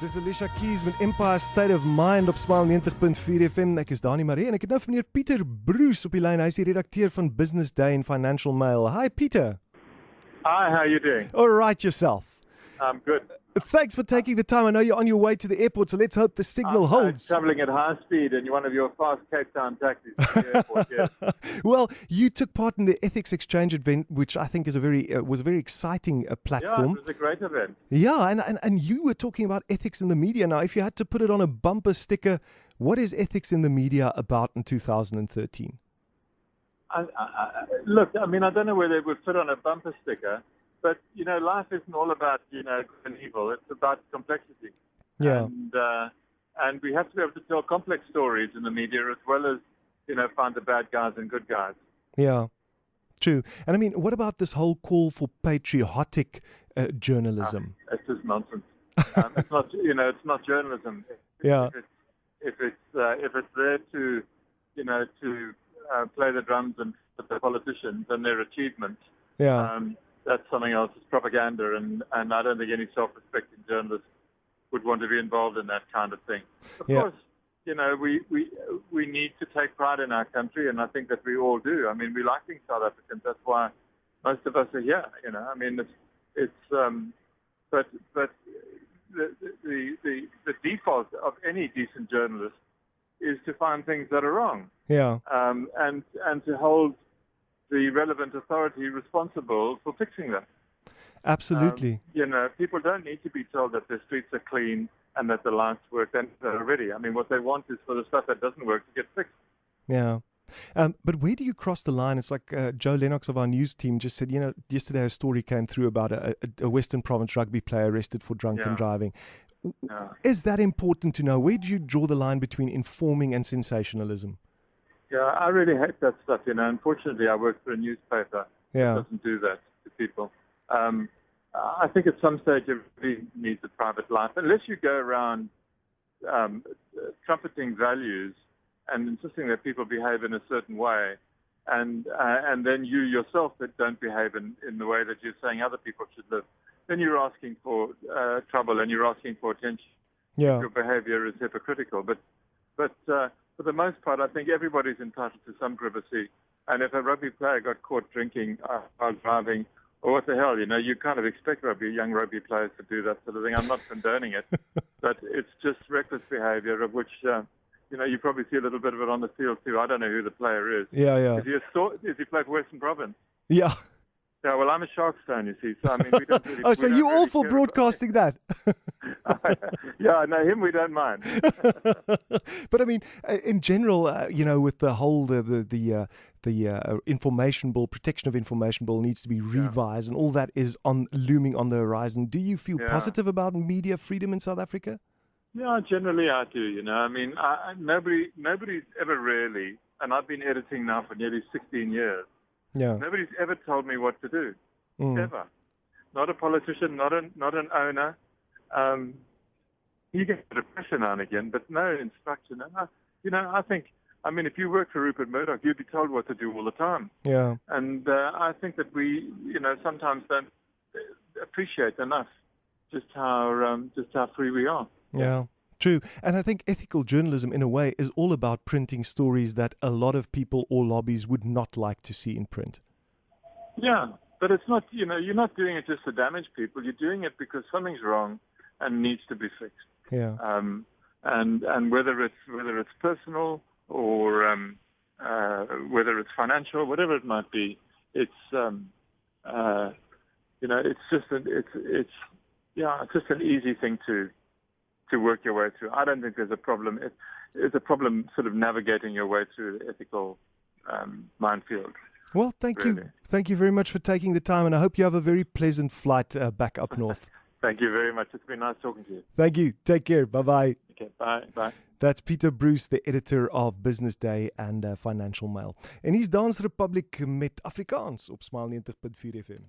Dis Alicia Keys met Empire State of Mind op Smile 90.4 FM. Ek is Dani Marie en ek het nou vir meneer Pieter Bruce op die lyn. Hy is die redakteur van Business Day en Financial Mail. Hi Peter. Hi, how are you doing? All right yourself. I'm good. Thanks for taking the time. I know you're on your way to the airport, so let's hope the signal holds. I'm traveling at high speed in one of your fast Cape Town taxis to the airport, yes. Well, you took part in the Ethics Exchange event, which I think is was a very exciting platform. Yeah, it was a great event. Yeah, and you were talking about ethics in the media. Now, if you had to put it on a bumper sticker, what is ethics in the media about in 2013? Look, I mean, I don't know whether it would fit on a bumper sticker, but, you know, life isn't all about, you know, good and evil. It's about complexity. Yeah. And we have to be able to tell complex stories in the media as well as, you know, find the bad guys and good guys. Yeah, true. And I mean, what about this whole call for patriotic journalism? It's just nonsense. It's not, you know, it's not journalism. Yeah. If it's there to, you know, to play the drums and the politicians and their achievements, Yeah. that's something else. It's propaganda, and I don't think any self-respecting journalist would want to be involved in that kind of thing. Of course, you know, we need to take pride in our country, and I think that we all do. I mean, we like being South Africans. That's why most of us are here. You know, I mean, but the default of any decent journalist is to find things that are wrong. Yeah. And to hold the relevant authority responsible for fixing them. Absolutely. You know, people don't need to be told that the streets are clean and that the lights work already. I mean, what they want is for the stuff that doesn't work to get fixed. Yeah. But where do you cross the line? It's like Joe Lennox of our news team just said, you know, yesterday a story came through about a Western Province rugby player arrested for drunken driving. Yeah. Is that important to know? Where do you draw the line between informing and sensationalism? Yeah, I really hate that stuff, you know. Unfortunately, I work for a newspaper Yeah. that doesn't do that to people. I think at some stage everybody needs a private life. Unless you go around trumpeting values and insisting that people behave in a certain way, and then you yourself that don't behave in the way that you're saying other people should live, then you're asking for trouble and you're asking for attention. Yeah. Your behavior is hypocritical. But for the most part, I think everybody's entitled to some privacy. And if a rugby player got caught drinking while driving, or what the hell, you know, you kind of expect young rugby players to do that sort of thing. I'm not condoning it, but it's just reckless behavior of which, you know, you probably see a little bit of it on the field too. I don't know who the player is. Yeah, yeah. Is he played for Western Province? Yeah. Yeah, well, I'm a Sharks fan, you see, so I mean, we don't really... Oh, so we don't you're all really for care broadcasting that? Yeah, no, him we don't mind. But I mean, in general, you know, with the whole the information bill, protection of information bill needs to be revised, and all that is looming on the horizon. Do you feel positive about media freedom in South Africa? Yeah, generally I do. You know, I mean, nobody's ever really, and I've been editing now for nearly 16 years. Yeah. Nobody's ever told me what to do, ever. Not a politician, not an owner. You get depression now and again, but no instruction. And you know, I think, I mean, if you work for Rupert Murdoch, you'd be told what to do all the time. Yeah. And I think that we, you know, sometimes don't appreciate enough just how free we are. Yeah. True. And I think ethical journalism, in a way, is all about printing stories that a lot of people or lobbies would not like to see in print. Yeah, but it's not, you know, you're not doing it just to damage people. You're doing it because something's wrong and needs to be fixed. Yeah. And whether it's personal or whether it's financial, whatever it might be, it's you know, it's just an easy thing to work your way through. I don't think there's a problem. It's a problem sort of navigating your way through the ethical minefield. Well, thank you. Thank you very much for taking the time, and I hope you have a very pleasant flight back up north. Thank you very much. It's been nice talking to you. Thank you. Take care. Bye-bye. Okay, bye. That's Peter Bruce, the editor of Business Day and Financial Mail. En hier's Dance Republic met Afrikaans op Smile 90.4 FM.